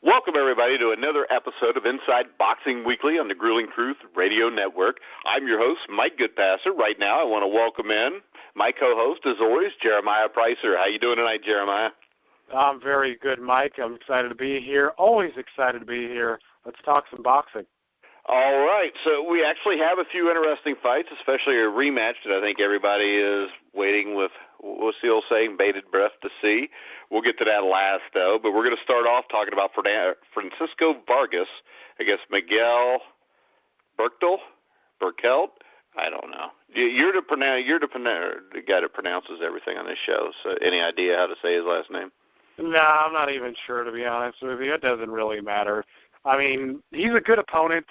Welcome, everybody, to another episode of Inside Boxing Weekly on the Grueling Truth Radio Network. I'm your host, Mike Goodpaster. Right now, I want to welcome in my co-host, as always, Jeremiah Preisser. How you doing tonight, Jeremiah? I'm very good, Mike. I'm excited to be here. Always excited to be here. Let's talk some boxing. All right, so we actually have a few interesting fights, especially a rematch that I think everybody is waiting with, what's the old saying, bated breath to see. We'll get to that last, though, but we're going to start off talking about Francisco Vargas against Miguel Berchelt. I don't know. You're the guy that pronounces everything on this show, so any idea how to say his last name? No, I'm not even sure, to be honest with you. It doesn't really matter. I mean, he's a good opponent.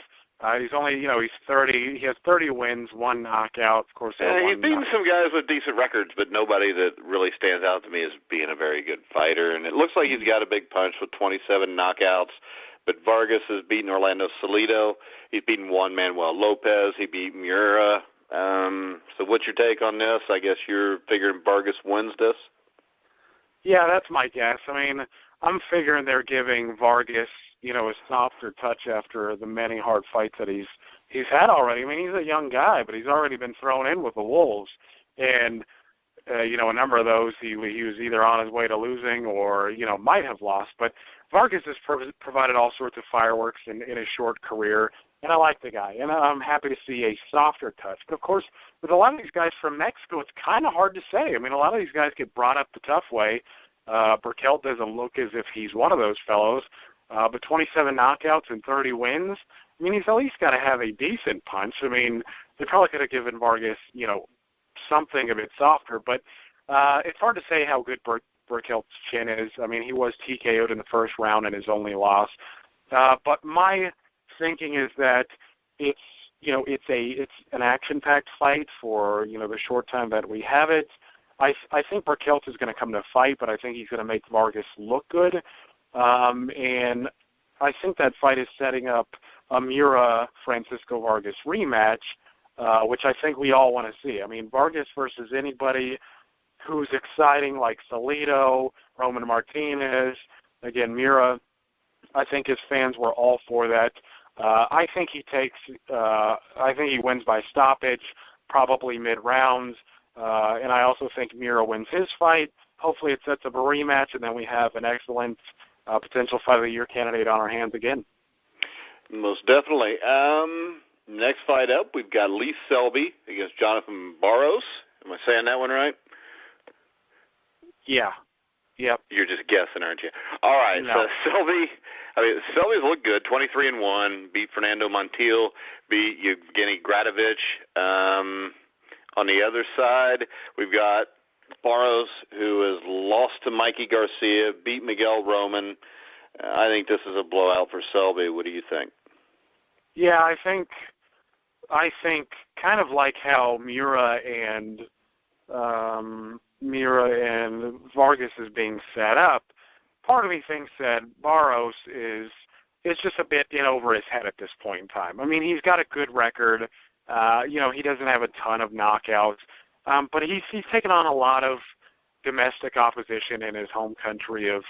He's only, he's 30. He has 30 wins, one knockout. Of course, he's beaten some guys with decent records, but nobody that really stands out to me as being a very good fighter. And it looks like he's got a big punch with 27 knockouts. But Vargas has beaten Orlando Salido. He's beaten Juan Manuel Lopez. He beat Miura. So what's your take on this? I guess you're figuring Vargas wins this? Yeah, that's my guess. I mean, I'm figuring they're giving Vargas, a softer touch after the many hard fights that he's had already. I mean, he's a young guy, but he's already been thrown in with the Wolves. And, a number of those he was either on his way to losing or, might have lost. But Vargas has provided all sorts of fireworks in his short career, and I like the guy. And I'm happy to see a softer touch. But, of course, with a lot of these guys from Mexico, it's kind of hard to say. I mean, a lot of these guys get brought up the tough way. Berchelt doesn't look as if he's one of those fellows. But 27 knockouts and 30 wins, I mean, he's at least got to have a decent punch. I mean, they probably could have given Vargas, something a bit softer. But it's hard to say how good Berchelt's chin is. I mean, he was TKO'd in the first round in his only loss. But my thinking is that it's an action-packed fight for, the short time that we have it. I think Berchelt is going to come to fight, but I think he's going to make Vargas look good. And I think that fight is setting up a Miura-Francisco Vargas rematch, which I think we all want to see. I mean, Vargas versus anybody who's exciting like Salido, Roman Martinez, again, Miura, I think his fans were all for that. I think he wins by stoppage, probably mid-rounds. And I also think Miura wins his fight. Hopefully it sets up a rematch, and then we have an excellent potential Fight of the Year candidate on our hands again. Most definitely. Next fight up, we've got Lee Selby against Jonathan Barros. Am I saying that one right? Yeah. Yep. You're just guessing, aren't you? All right. No. So Selby's looked good, 23-1, beat Fernando Montiel, beat Evgeny Gradovich. On the other side, we've got Barros, who has lost to Mikey Garcia, beat Miguel Roman. I think this is a blowout for Selby. What do you think? Yeah, I think kind of like how Miura and Vargas is being set up. Part of me thinks that Barros is just a bit in over his head at this point in time. I mean, he's got a good record. He doesn't have a ton of knockouts. But he's taken on a lot of domestic opposition in his home country of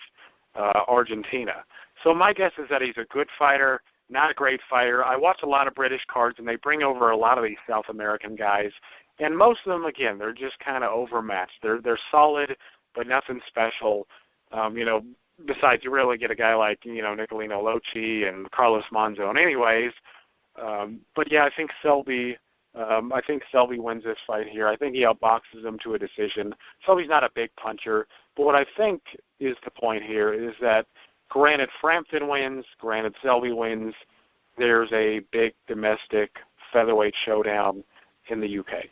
Argentina. So my guess is that he's a good fighter, not a great fighter. I watch a lot of British cards, and they bring over a lot of these South American guys. And most of them, again, they're just kind of overmatched. They're solid, but nothing special. Besides, you really get a guy like, Nicolino Locci and Carlos Monzon anyways. But, yeah, I think Selby wins this fight here. I think he outboxes him to a decision. Selby's not a big puncher. But what I think is the point here is that, granted Frampton wins, granted Selby wins, there's a big domestic featherweight showdown in the UK.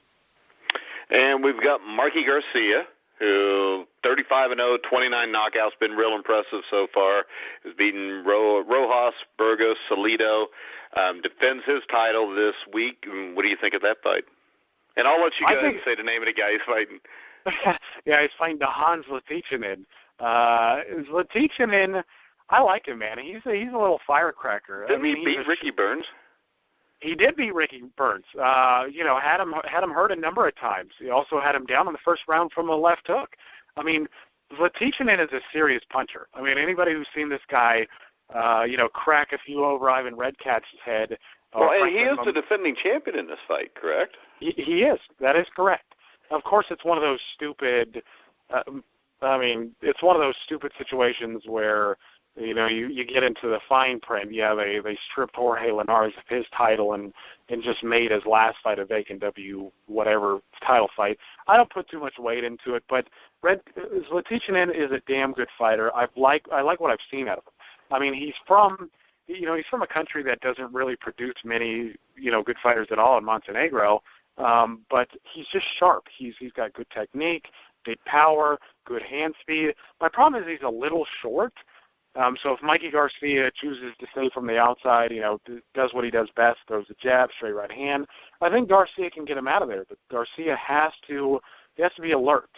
And we've got Marky Garcia, who 35-0, 29 knockouts, been real impressive so far. Has beaten Rojas, Burgos, Salido, defends his title this week. What do you think of that fight? And I'll let you go ahead and say the name of the guy he's fighting. Yeah, he's fighting Hans Zlaticanin. Zlaticanin, I like him, man. He's a little firecracker. Didn't he beat Ricky Burns? He did beat Ricky Burns. Had him hurt a number of times. He also had him down in the first round from a left hook. I mean, Zlaticanin is a serious puncher. I mean, anybody who's seen this guy, crack a few over Ivan Redcat's head. Well, and he is the defending champion in this fight, correct? He is. That is correct. Of course, it's one of those stupid. It's one of those stupid situations where you get into the fine print. Yeah, they stripped Jorge Linares of his title and just made his last fight a vacant whatever title fight. I don't put too much weight into it, but Zlaticanin is a damn good fighter. I like what I've seen out of him. I mean, he's from a country that doesn't really produce many good fighters at all in Montenegro, but he's just sharp. He's got good technique, big power, good hand speed. My problem is he's a little short. So if Mikey Garcia chooses to stay from the outside, does what he does best, throws a jab, straight right hand, I think Garcia can get him out of there. But Garcia has to be alert.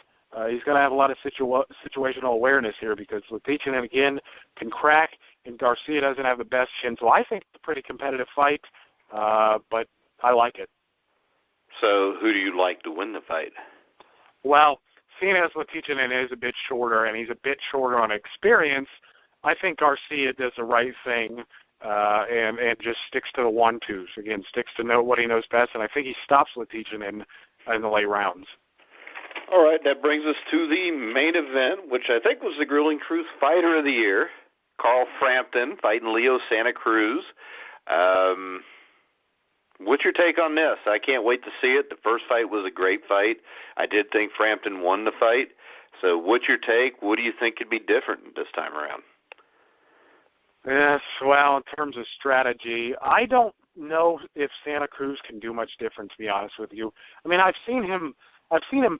He's going to have a lot of situational awareness here because Zlaticanin, again, can crack, and Garcia doesn't have the best chin. So I think it's a pretty competitive fight, but I like it. So who do you like to win the fight? Well, seeing as Zlaticanin is a bit shorter, and he's a bit shorter on experience, I think Garcia does the right thing and just sticks to the 1-2s. Again, sticks to know what he knows best, and I think he stops Zlaticanin in the late rounds. All right, that brings us to the main event, which I think was the Grueling Truth Fighter of the Year. Carl Frampton fighting Leo Santa Cruz. What's your take on this? I can't wait to see it. The first fight was a great fight. I did think Frampton won the fight. So what's your take? What do you think could be different this time around? Yes, well, in terms of strategy, I don't know if Santa Cruz can do much different, to be honest with you. I mean, I've seen him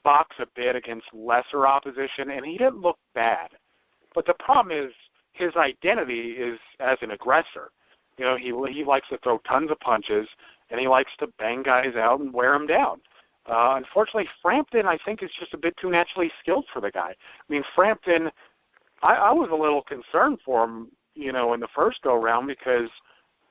box a bit against lesser opposition, and he didn't look bad. But the problem is his identity is as an aggressor. He likes to throw tons of punches, and he likes to bang guys out and wear them down. Unfortunately, Frampton, I think, is just a bit too naturally skilled for the guy. I mean, Frampton, I was a little concerned for him, in the first go-round because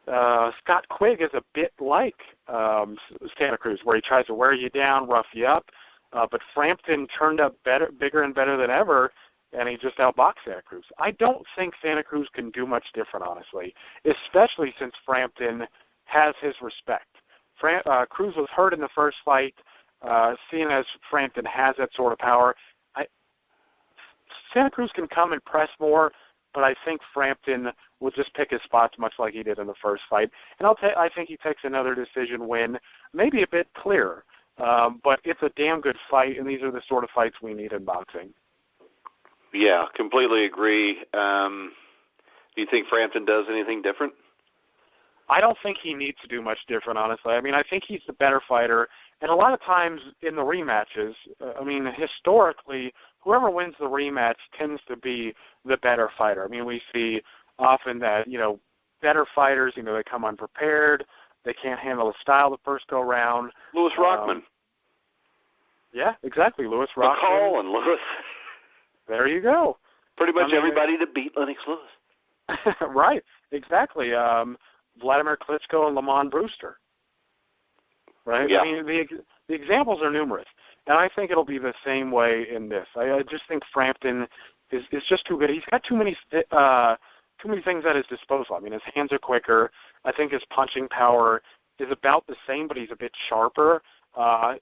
Scott Quigg is a bit like Santa Cruz, where he tries to wear you down, rough you up. But Frampton turned up bigger and better than ever, and he just outboxed Santa Cruz. I don't think Santa Cruz can do much different, honestly, especially since Frampton has his respect. Cruz was hurt in the first fight. Seeing as Frampton has that sort of power, Santa Cruz can come and press more, but I think Frampton will just pick his spots much like he did in the first fight. And I think he takes another decision win, maybe a bit clearer. But it's a damn good fight, and these are the sort of fights we need in boxing. Yeah, completely agree. Do you think Frampton does anything different? I don't think he needs to do much different, honestly. I mean, I think he's the better fighter. And a lot of times in the rematches, historically, whoever wins the rematch tends to be the better fighter. I mean, we see often that, better fighters, they come unprepared. They can't handle the style the first go-round. Louis Rockman. Yeah, exactly. Louis Rockman. McCall and Louis. There you go. Pretty much everybody that beat Lennox Lewis. Right, exactly. Vladimir Klitschko and Lamont Brewster. Right? Yeah. I mean, the examples are numerous. And I think it'll be the same way in this. I just think Frampton is just too good. He's got too many things at his disposal. I mean, his hands are quicker. I think his punching power is about the same, but he's a bit sharper.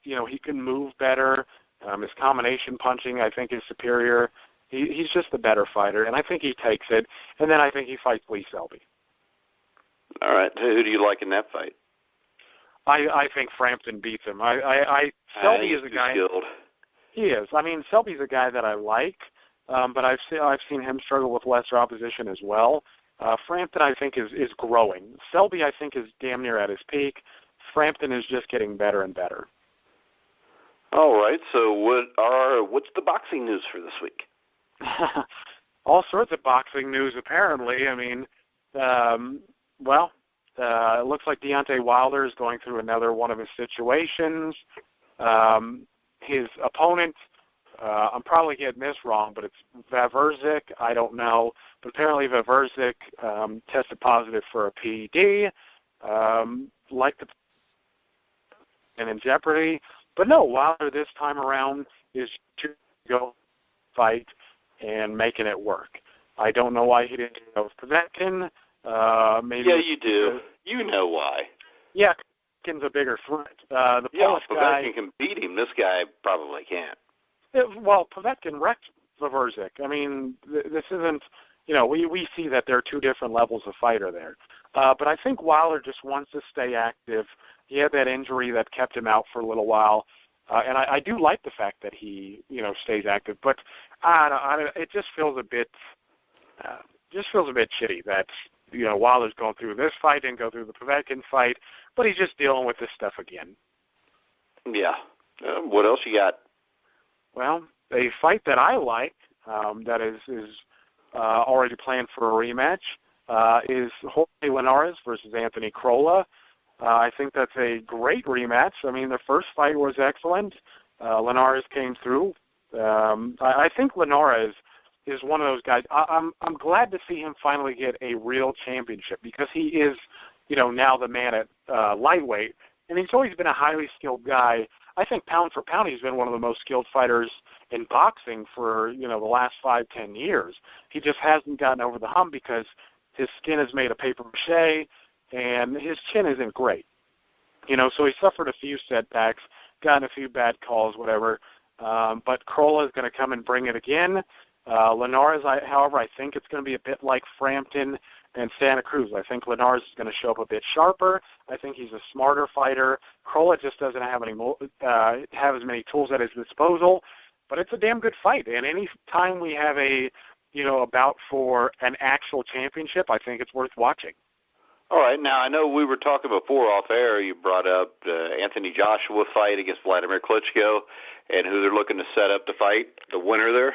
He can move better. His combination punching, I think, is superior. He's just the better fighter, and I think he takes it. And then I think he fights Lee Selby. All right. Who do you like in that fight? I think Frampton beats him. Selby is a guy. Skilled. He is. I mean, Selby's a guy that I like, but I've seen him struggle with lesser opposition as well. Frampton, I think, is growing. Selby, I think, is damn near at his peak. Frampton is just getting better and better. All right. So what's the boxing news for this week? All sorts of boxing news, apparently. I mean, it looks like Deontay Wilder is going through another one of his situations. His opponent, I'm probably getting this wrong, but it's Vavrzik. I don't know. But apparently Vavrzik tested positive for a PED, and in jeopardy. But no, Wilder this time around is to go fight and making it work. I don't know why he didn't go with Povetkin. Maybe. Yeah, you do. You know why. Yeah, Povetkin's a bigger threat. The Polish guy. Povetkin can beat him. This guy probably can't. Well, Povetkin wrecked Vavrzik. I mean, this isn't. We see that there are two different levels of fighter there. But I think Wilder just wants to stay active. He had that injury that kept him out for a little while. And I do like the fact that he, stays active. But it just feels a bit shitty that, Wilder's going through this fight, didn't go through the Povetkin fight, but he's just dealing with this stuff again. Yeah. What else you got? Well, a fight that I like that is already planned for a rematch is Jorge Linares versus Anthony Crolla. I think that's a great rematch. I mean, the first fight was excellent. Linares came through. I think Linares is one of those guys. I'm glad to see him finally get a real championship because he is, now the man at lightweight, and he's always been a highly skilled guy. I think pound for pound he's been one of the most skilled fighters in boxing for, the last 5-10 years. He just hasn't gotten over the hump because his skin is made of paper mache and his chin isn't great. So he suffered a few setbacks, gotten a few bad calls, whatever. But Crolla is going to come and bring it again. Linares, however, I think it's going to be a bit like Frampton and Santa Cruz. I think Linares is going to show up a bit sharper. I think he's a smarter fighter. Crolla just doesn't have have as many tools at his disposal, but it's a damn good fight. And any time we have a bout for an actual championship, I think it's worth watching. All right. Now, I know we were talking before off air. You brought up Anthony Joshua fight against Vladimir Klitschko and who they're looking to set up to fight, the winner there.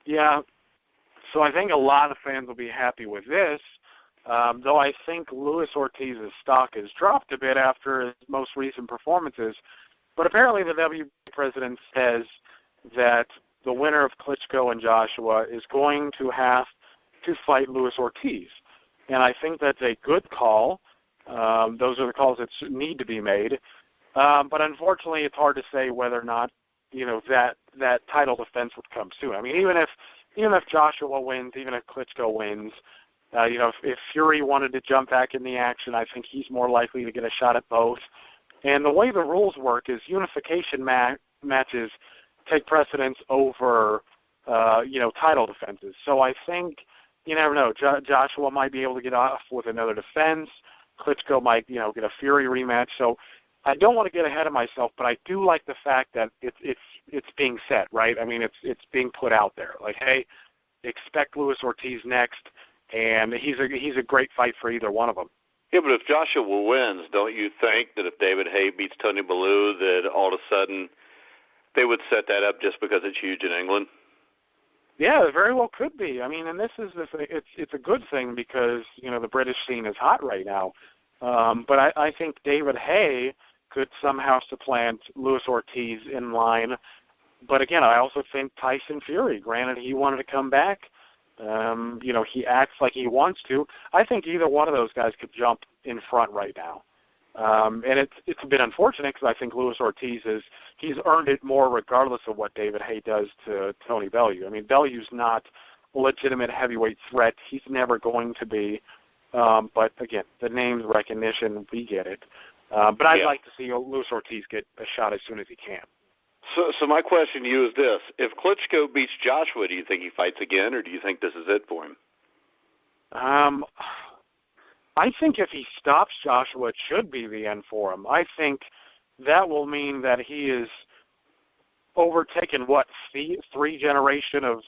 Yeah. So I think a lot of fans will be happy with this, though I think Luis Ortiz's stock has dropped a bit after his most recent performances. But apparently the WBA president says that the winner of Klitschko and Joshua is going to have to fight Luis Ortiz. And I think that's a good call. Those are the calls that need to be made. But unfortunately, it's hard to say whether or not, that title defense would come soon. I mean, even if Joshua wins, even if Klitschko wins, if Fury wanted to jump back in the action, I think he's more likely to get a shot at both. And the way the rules work is unification matches take precedence over, title defenses. So I think, you never know, Joshua might be able to get off with another defense. Klitschko might, get a Fury rematch. So I don't want to get ahead of myself, but I do like the fact that it's being set, right? I mean, it's being put out there. Like, hey, expect Luis Ortiz next, and he's a great fight for either one of them. Yeah, but if Joshua wins, don't you think that if David Haye beats Tony Bellew, that all of a sudden they would set that up just because it's huge in England? Yeah, it very well could be. I mean, and this is the thing. It's a good thing because the British scene is hot right now. But I think David Haye could somehow supplant Luis Ortiz in line. But again, I also think Tyson Fury, granted he wanted to come back, he acts like he wants to. I think either one of those guys could jump in front right now. And it's a bit unfortunate because I think Luis Ortiz he's earned it more regardless of what David Haye does to Tony Bellew. I mean, Bellew's not a legitimate heavyweight threat. He's never going to be. But again, the name recognition, we get it. But I'd like to see Luis Ortiz get a shot as soon as he can. So my question to you is this. If Klitschko beats Joshua, do you think he fights again, or do you think this is it for him? I think if he stops Joshua, it should be the end for him. I think that will mean that he is overtaken, three generations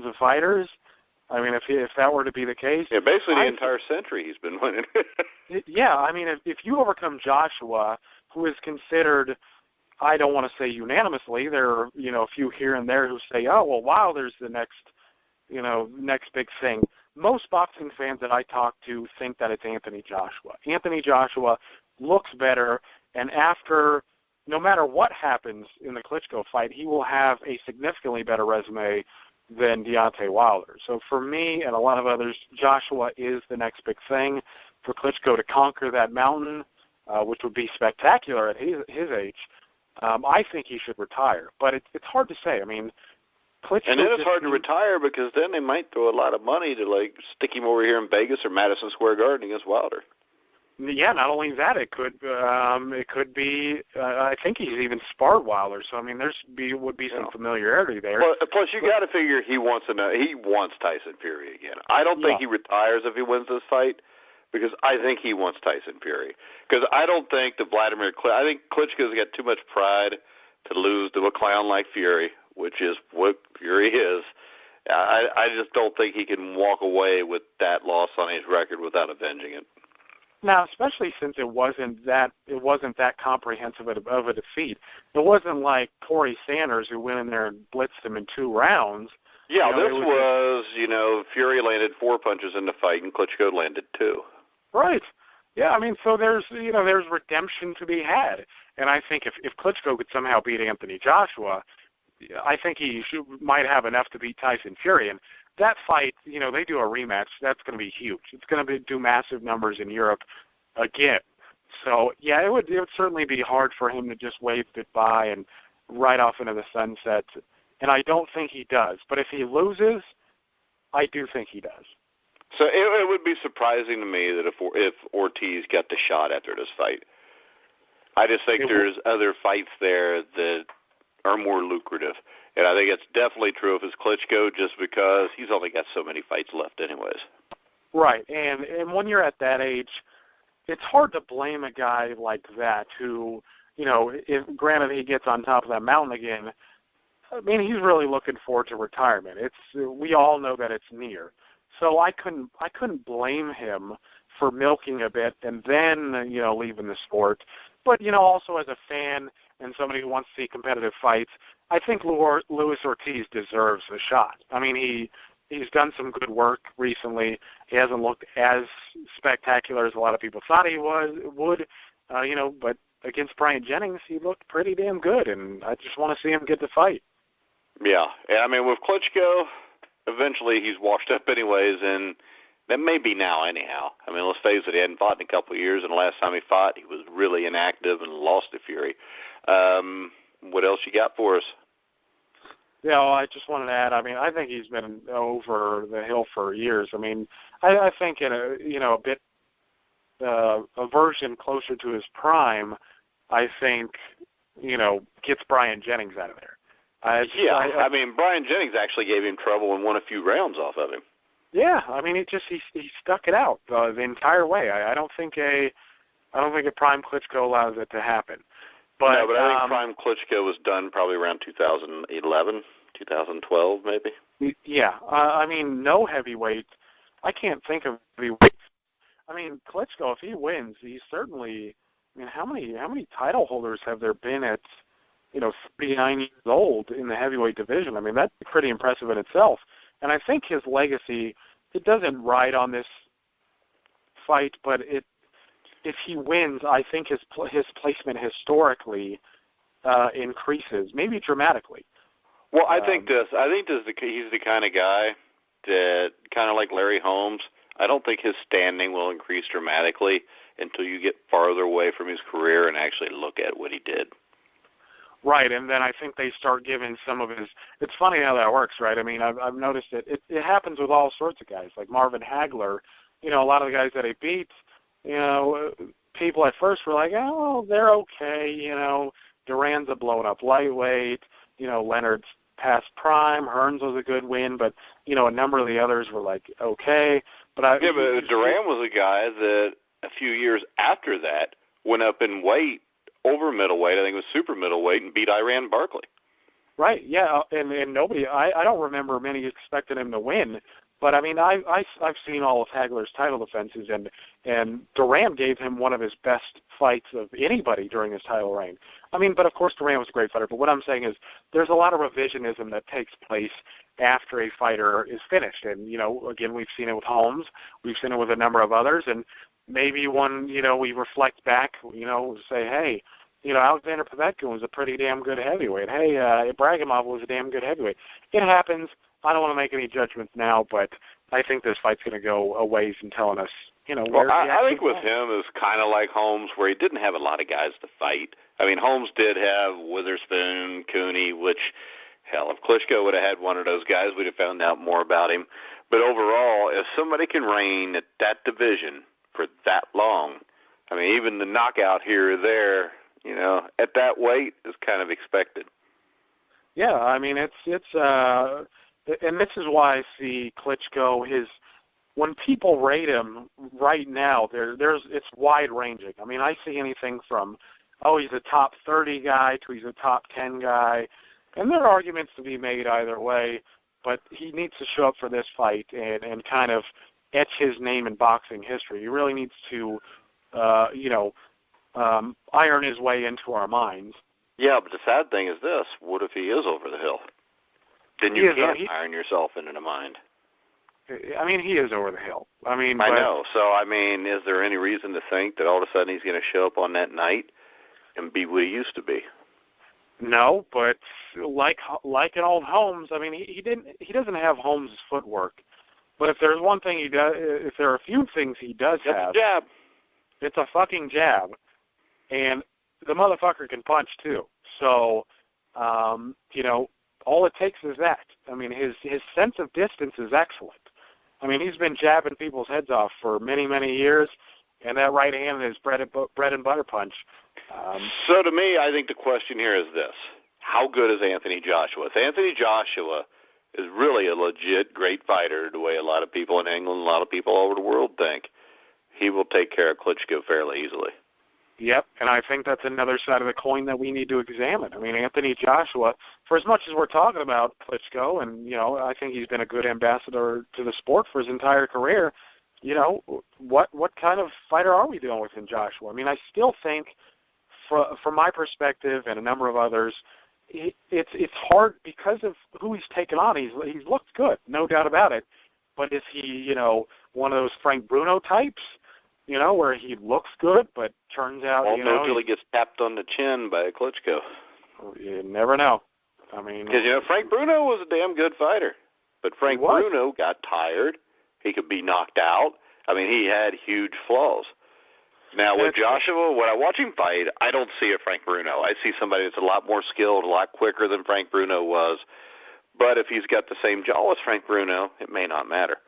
of fighters? I mean, if that were to be the case. Yeah, basically the entire century he's been winning. Yeah, I mean, if you overcome Joshua, who is considered, I don't want to say unanimously, there are, a few here and there who say, oh, well, Wilder's the next big thing. Most boxing fans that I talk to think that it's Anthony Joshua. Anthony Joshua looks better, and no matter what happens in the Klitschko fight, he will have a significantly better resume than Deontay Wilder. So for me and a lot of others, Joshua is the next big thing. For Klitschko to conquer that mountain, which would be spectacular at his age, I think he should retire. But it's hard to say. I mean, Klitschko and then it's hard to retire because then they might throw a lot of money to like stick him over here in Vegas or Madison Square Garden against Wilder. Yeah, not only that, it could be. I think he's even sparred Wilder, so I mean, would be some familiarity there. Plus, you got to figure he wants Tyson Fury again. I don't think he retires if he wins this fight, because I think he wants Tyson Fury. Because I don't think I think Klitschko's got too much pride to lose to a clown like Fury, which is what Fury is. I just don't think he can walk away with that loss on his record without avenging it. Now, especially since it wasn't that comprehensive of a defeat. It wasn't like Corey Sanders, who went in there and blitzed him in 2 rounds. Yeah, this was Fury landed 4 punches in the fight, and Klitschko landed 2. Right. Yeah, I mean, so there's redemption to be had, and I think if Klitschko could somehow beat Anthony Joshua, I think he might have enough to beat Tyson Fury. And that fight, they do a rematch. That's going to be huge. It's going to do massive numbers in Europe again. So, yeah, it would certainly be hard for him to just wave goodbye and ride off into the sunset. And I don't think he does. But if he loses, I do think he does. So it would be surprising to me that if Ortiz got the shot after this fight. I just think there's other fights there that are more lucrative. And I think it's definitely true if it's Klitschko, just because he's only got so many fights left anyways. Right, and when you're at that age, it's hard to blame a guy like that who, if granted he gets on top of that mountain again, I mean, he's really looking forward to retirement. We all know that it's near. So I couldn't blame him for milking a bit and then, leaving the sport. But, also as a fan and somebody who wants to see competitive fights, I think Luis Ortiz deserves a shot. I mean, he's done some good work recently. He hasn't looked as spectacular as a lot of people thought he would, but against Brian Jennings, he looked pretty damn good, and I just want to see him get the fight. Yeah, I mean, with Klitschko, eventually he's washed up anyways, and that may be now anyhow. I mean, let's face it, he hadn't fought in a couple of years, and the last time he fought, he was really inactive and lost to Fury. What else you got for us? Yeah, well, I just wanted to add, I mean, I think he's been over the hill for years. I mean, I think in a version closer to his prime, I think, gets Brian Jennings out of there. I mean, Brian Jennings actually gave him trouble and won a few rounds off of him. Yeah, I mean, he stuck it out the entire way. I don't think a prime Klitschko allows it to happen. But, no, but I think prime Klitschko was done probably around 2011, 2012 maybe. Yeah, I mean, no heavyweight. I can't think of heavyweight. I mean, Klitschko, if he wins, he's certainly. I mean, how many title holders have there been at 39 years old in the heavyweight division? I mean, that's pretty impressive in itself. And I think his legacy, it doesn't ride on this fight, but if he wins, I think his placement historically increases, maybe dramatically. Well, I think he's the kind of guy that, kind of like Larry Holmes, I don't think his standing will increase dramatically until you get farther away from his career and actually look at what he did. Right, and then I think they start giving some of his. It's funny how that works, right? I mean, I've noticed it happens with all sorts of guys, like Marvin Hagler. A lot of the guys that he beat, people at first were like, oh, they're okay. Duran's a blown up lightweight. Leonard's past prime. Hearns was a good win, but a number of the others were like, okay. But Duran was a guy that a few years after that went up in weight. Over middleweight, I think it was super middleweight, and beat Iran Barkley. Right, yeah, and nobody, I don't remember many expecting him to win, but I mean, I've seen all of Hagler's title defenses, and Duran gave him one of his best fights of anybody during his title reign. I mean, but of course Duran was a great fighter, but what I'm saying is there's a lot of revisionism that takes place after a fighter is finished, and again, we've seen it with Holmes, we've seen it with a number of others, and maybe when, we reflect back, say, hey, Alexander Povetkin was a pretty damn good heavyweight. Hey, Ibragimov was a damn good heavyweight. It happens. I don't want to make any judgments now, but I think this fight's going to go a ways in telling us, where I think with him is kind of like Holmes, where he didn't have a lot of guys to fight. I mean, Holmes did have Witherspoon, Cooney, which Hell, if Klitschko would have had one of those guys, we'd have found out more about him. But overall, if somebody can reign at that division for that long, I mean, even the knockout here or there, you know, at that weight is kind of expected. Yeah, I mean, and this is why I see Klitschko, when people rate him right now, it's wide ranging. I mean, I see anything from, he's a top 30 guy to he's a top 10 guy, and there are arguments to be made either way, but he needs to show up for this fight and kind of etch his name in boxing history. He really needs to, iron his way into our minds. Yeah, but the sad thing is this: what if he is over the hill? Then you can't iron yourself into the mind. I mean, he is over the hill. I know. So, I mean, is there any reason to think that all of a sudden he's going to show up on that night and be what he used to be? No, but like in old Holmes, I mean, he doesn't have Holmes' footwork. But if there's one thing he does, if there are a few things he does have, a jab. It's a fucking jab, and the motherfucker can punch too. So, all it takes is that. I mean, his sense of distance is excellent. I mean, he's been jabbing people's heads off for many, many years, and that right hand is bread and butter punch. So to me, I think the question here is this: how good is Anthony Joshua? If Anthony Joshua is really a legit great fighter, the way a lot of people in England, a lot of people all over the world think, he will take care of Klitschko fairly easily. Yep, and I think that's another side of the coin that we need to examine. I mean, Anthony Joshua, for as much as we're talking about Klitschko, and, I think he's been a good ambassador to the sport for his entire career, what kind of fighter are we dealing with in Joshua? I mean, I still think, from my perspective and a number of others, it's hard because of who he's taken on. He's looked good, no doubt about it. But is he, one of those Frank Bruno types, where he looks good but turns out, until he gets tapped on the chin by a Klitschko. You never know. I mean, because Frank Bruno was a damn good fighter, but Frank Bruno got tired. He could be knocked out. I mean, he had huge flaws. Now, with Joshua, when I watch him fight, I don't see a Frank Bruno. I see somebody that's a lot more skilled, a lot quicker than Frank Bruno was. But if he's got the same jaw as Frank Bruno, it may not matter.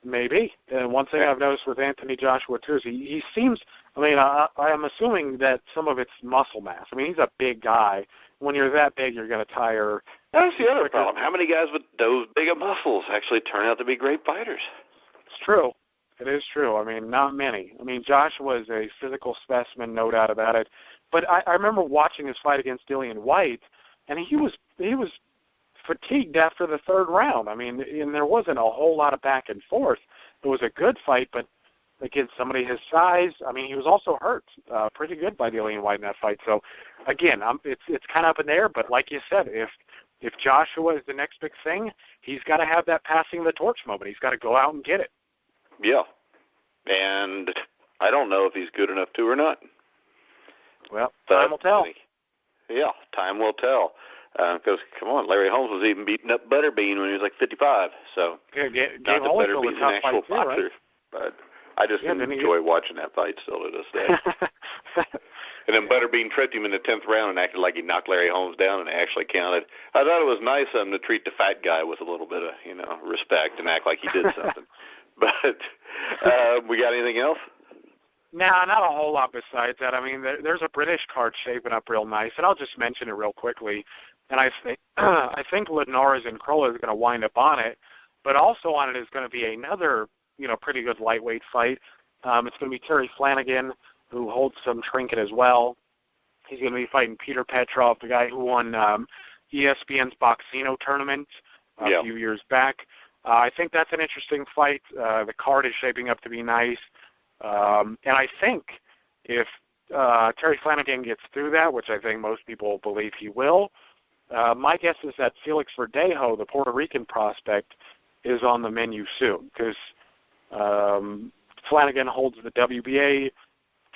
Maybe. And one thing I've noticed with Anthony Joshua, too, is he seems, I'm assuming that some of it's muscle mass. I mean, he's a big guy. When you're that big, you're going to tire. That's the other problem. How many guys with those big of muscles actually turn out to be great fighters? It's true. It is true. I mean, not many. I mean, Joshua is a physical specimen, no doubt about it. But I remember watching his fight against Dillian White, and he was fatigued after the third round. I mean, and there wasn't a whole lot of back and forth. It was a good fight, but against somebody his size, I mean, he was also hurt pretty good by Dillian White in that fight. So, again, it's kind of up in there. But like you said, if Joshua is the next big thing, he's got to have that passing the torch moment. He's got to go out and get it. Yeah, and I don't know if he's good enough to or not. Well, time will tell. Yeah, time will tell. Because, come on, Larry Holmes was even beating up Butterbean when he was like 55. So, not that Butterbean's an actual boxer, right? But I just enjoy watching that fight still to this day. And then Butterbean tripped him in the 10th round and acted like he knocked Larry Holmes down, and it actually counted. I thought it was nice of him to treat the fat guy with a little bit of, respect and act like he did something. But we got anything else? No, not a whole lot besides that. I mean, there's a British card shaping up real nice, and I'll just mention it real quickly. And I think Linares and Krolla is going to wind up on it, but also on it is going to be another, pretty good lightweight fight. It's going to be Terry Flanagan, who holds some trinket as well. He's going to be fighting Peter Petrov, the guy who won ESPN's Boxino tournament a few years back. I think that's an interesting fight. The card is shaping up to be nice. And I think if Terry Flanagan gets through that, which I think most people believe he will, my guess is that Felix Verdejo, the Puerto Rican prospect, is on the menu soon because Flanagan holds the WBA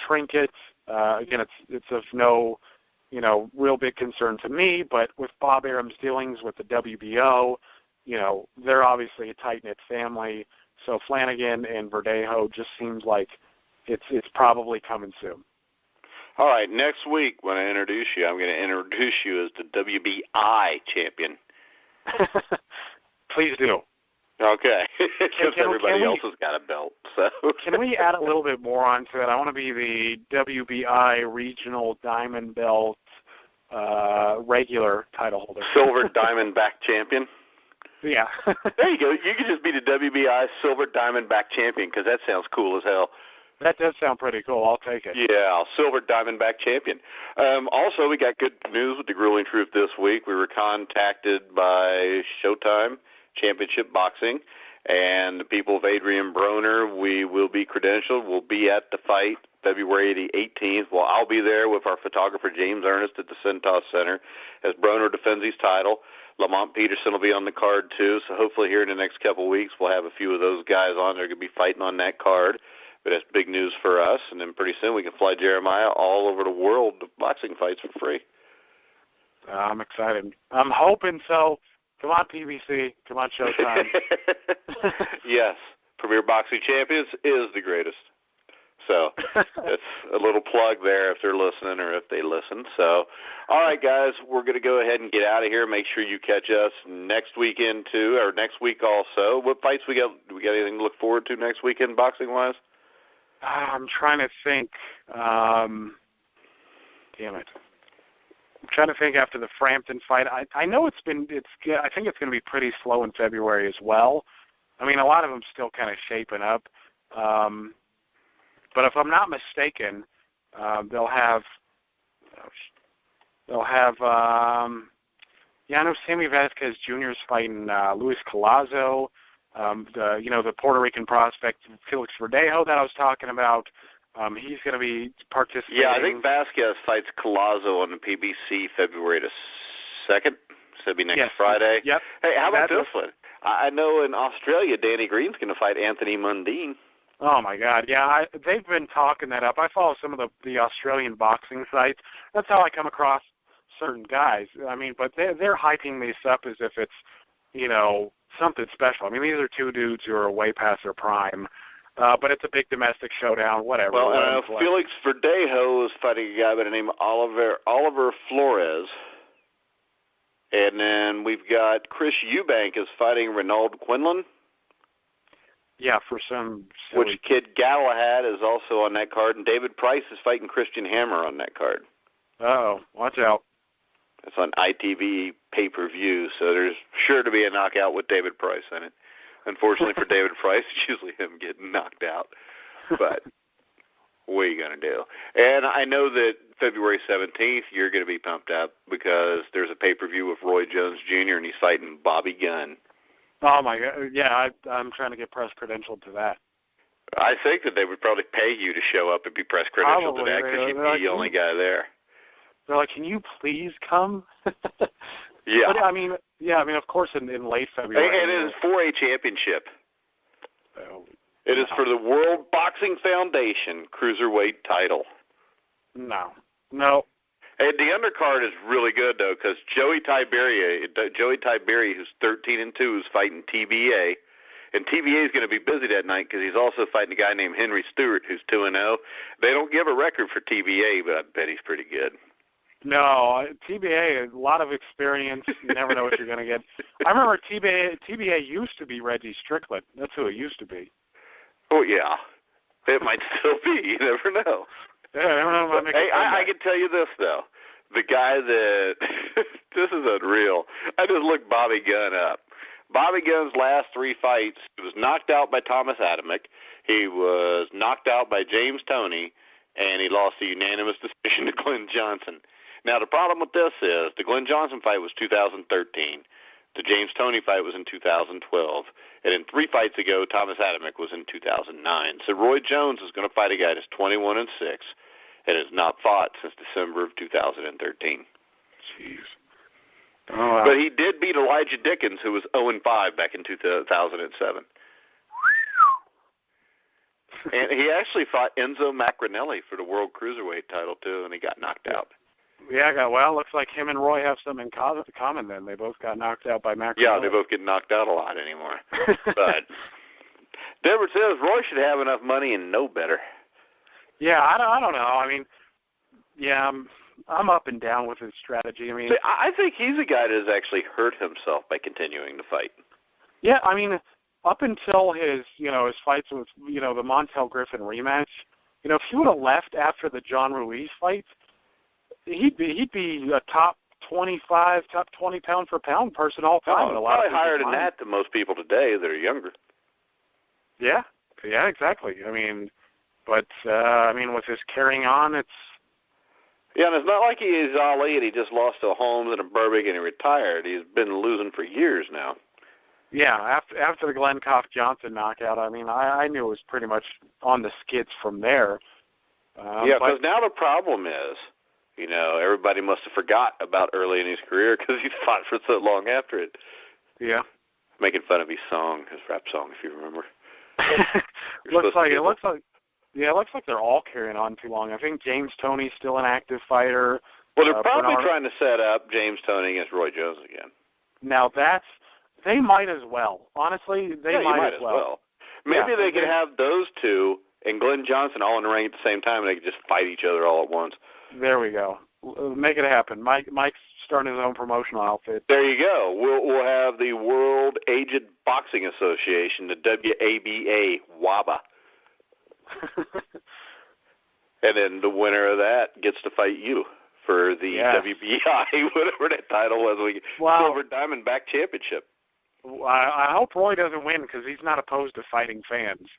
trinket. Again, it's of no, real big concern to me, but with Bob Arum's dealings with the WBO, they're obviously a tight-knit family. So Flanagan and Verdejo just seems like it's probably coming soon. All right, next week when I introduce you, I'm going to introduce you as the WBI champion. Please do. Okay, because everybody else has got a belt. So can we add a little bit more onto it? I want to be the WBI Regional Diamond Belt regular title holder. Silver Diamondback champion. Yeah. There you go. You could just be the WBI Silver Diamondback champion because that sounds cool as hell. That does sound pretty cool. I'll take it. Yeah, Silver Diamondback champion. Also, we got good news with the Grueling Truth this week. We were contacted by Showtime Championship Boxing and the people of Adrian Broner. We will be credentialed. We'll be at the fight February the 18th. Well, I'll be there with our photographer James Ernest at the Cintas Center as Broner defends his title. Lamont Peterson will be on the card too, so hopefully here in the next couple of weeks we'll have a few of those guys on. They're going to be fighting on that card. But that's big news for us, and then pretty soon we can fly Jeremiah all over the world to boxing fights for free. I'm excited. I'm hoping so. Come on, PBC. Come on, Showtime. Yes, Premier Boxing Champions is the greatest. So it's a little plug there if they're listening or if they listen. So, all right, guys, we're going to go ahead and get out of here. Make sure you catch us next weekend too, or next week also. What fights we got? Do we got anything to look forward to next weekend boxing-wise? I'm trying to think. Damn it. I'm trying to think after the Frampton fight. I know I think it's going to be pretty slow in February as well. I mean, a lot of them still kind of shaping up. But if I'm not mistaken, they'll have I know Sammy Vasquez Jr. is fighting Luis Collazo. The Puerto Rican prospect Felix Verdejo that I was talking about, he's going to be participating. Yeah, I think Vasquez fights Collazo on the PBC February the 2nd. So it'll be next Friday. Yep. Hey, how about this one? I know in Australia, Danny Green's going to fight Anthony Mundine. Oh, my God. Yeah, they've been talking that up. I follow some of the Australian boxing sites. That's how I come across certain guys. I mean, but they're hyping this up as if it's, something special. I mean, these are two dudes who are way past their prime, but it's a big domestic showdown, whatever. Well, Felix Verdejo is fighting a guy by the name of Oliver Flores. And then we've got Chris Eubank is fighting Renaud Quinlan. Yeah, for some silly... Which Kid Galahad is also on that card, and David Price is fighting Christian Hammer on that card. Uh-oh, watch out. It's on ITV pay-per-view, so there's sure to be a knockout with David Price in it. Unfortunately for David Price, it's usually him getting knocked out. But what are you going to do? And I know that February 17th, you're going to be pumped up because there's a pay-per-view with Roy Jones Jr., and he's fighting Bobby Gunn. Oh, my God. Yeah, I'm trying to get press credentialed to that. I think that they would probably pay you to show up and be press credentialed to that because you'd be the only guy there. They're like, can you please come? Yeah. But, I mean, of course, in late February. And it is for a championship. Oh, it is for the World Boxing Foundation Cruiserweight title. No. And the undercard is really good, though, because Joey Tiberi, who's 13-2, is fighting TBA. And TBA is going to be busy that night because he's also fighting a guy named Henry Stewart, who's 2-0. They don't give a record for TBA, but I bet he's pretty good. No, TBA, a lot of experience. You never know what you're going to get. I remember TBA used to be Reggie Strickland. That's who it used to be. Oh, yeah. It might still be. You never know. Yeah, I don't know. Hey, I can tell you this, though. The guy that – this is unreal. I just looked Bobby Gunn up. Bobby Gunn's last 3 fights, he was knocked out by Thomas Adamek. He was knocked out by James Toney, and he lost a unanimous decision to Glenn Johnson. Now, the problem with this is the Glenn Johnson fight was 2013. The James Toney fight was in 2012. And then 3 fights ago, Thomas Adamek was in 2009. So Roy Jones is going to fight a guy that's 21-6 and has not fought since December of 2013. Jeez. Oh, wow. But he did beat Elijah Dickens, who was 0-5 back in 2007. And he actually fought Enzo Macronelli for the World Cruiserweight title, too, and he got knocked out. Yeah, well, looks like him and Roy have something in common then. They both got knocked out by Macronelli. Yeah, they both get knocked out a lot anymore. But Deborah says Roy should have enough money and know better. Yeah, I don't know. I mean, yeah, I'm up and down with his strategy. I mean, See, I think he's a guy that has actually hurt himself by continuing to fight. Yeah, I mean, up until his fights with, the Montel Griffin rematch, if he would have left after the John Ruiz fight, he'd be a top 25, top 20 pound for pound person all time. Oh, probably higher than that to most people today that are younger. Yeah, exactly. I mean, but with his carrying on, it's. Yeah, and it's not like he is Ali and he just lost to Holmes and a Burbick and he retired. He's been losing for years now. Yeah, after the Glenn Koff-Johnson knockout, I mean, I knew it was pretty much on the skids from there. Because now the problem is, everybody must have forgot about early in his career because he's fought for so long after it. Yeah. Making fun of his song, his rap song, if you remember. It looks like they're all carrying on too long. I think James Toney's still an active fighter. Well, they're probably trying to set up James Toney against Roy Jones again. Now they might as well. Honestly, they might as well. Maybe they could have those two and Glenn Johnson all in the ring at the same time, and they could just fight each other all at once. There we go. Make it happen. Mike's starting his own promotional outfit. There you go. We'll have the World Aged Boxing Association, the WABA, WABA. And then the winner of that gets to fight you for the WBI, whatever that title was, Silver Diamondback Championship. I hope Roy doesn't win because he's not opposed to fighting fans.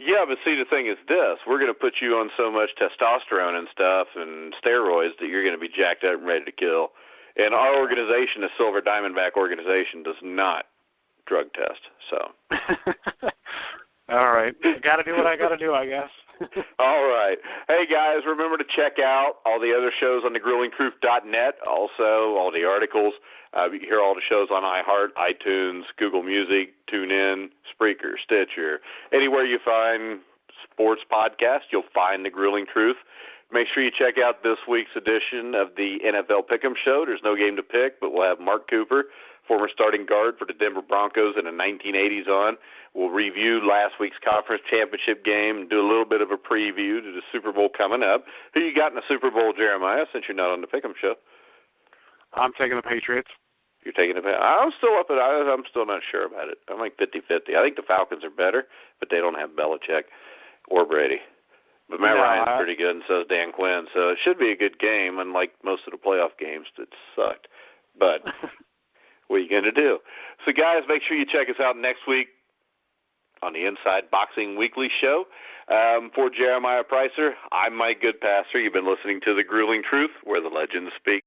Yeah, but see, the thing is this. We're going to put you on so much testosterone and stuff and steroids that you're going to be jacked up and ready to kill. And our organization, the Silver Diamondback organization, does not drug test. So. All right. Got to do what I got to do, I guess. All right. Hey, guys, remember to check out all the other shows on thegruelingtruth.net. Also, all the articles. You can hear all the shows on iHeart, iTunes, Google Music, TuneIn, Spreaker, Stitcher. Anywhere you find sports podcasts, you'll find The Grueling Truth. Make sure you check out this week's edition of the NFL Pick'em Show. There's no game to pick, but we'll have Mark Cooper, former starting guard for the Denver Broncos in the 1980s on. We'll review last week's conference championship game and do a little bit of a preview to the Super Bowl coming up. Who you got in the Super Bowl, Jeremiah, since you're not on the Pick'em Show? I'm taking the Patriots. You're taking the Patriots? I'm still not sure about it. I'm like 50-50. I think the Falcons are better, but they don't have Belichick or Brady. But Matt Ryan's pretty good, and so is Dan Quinn. So it should be a good game, unlike most of the playoff games that sucked. But what are you going to do? So, guys, make sure you check us out next week on the Inside Boxing Weekly Show. For Jeremiah Preisser, I'm Mike Goodpaster. You've been listening to The Grueling Truth, where the legends speak.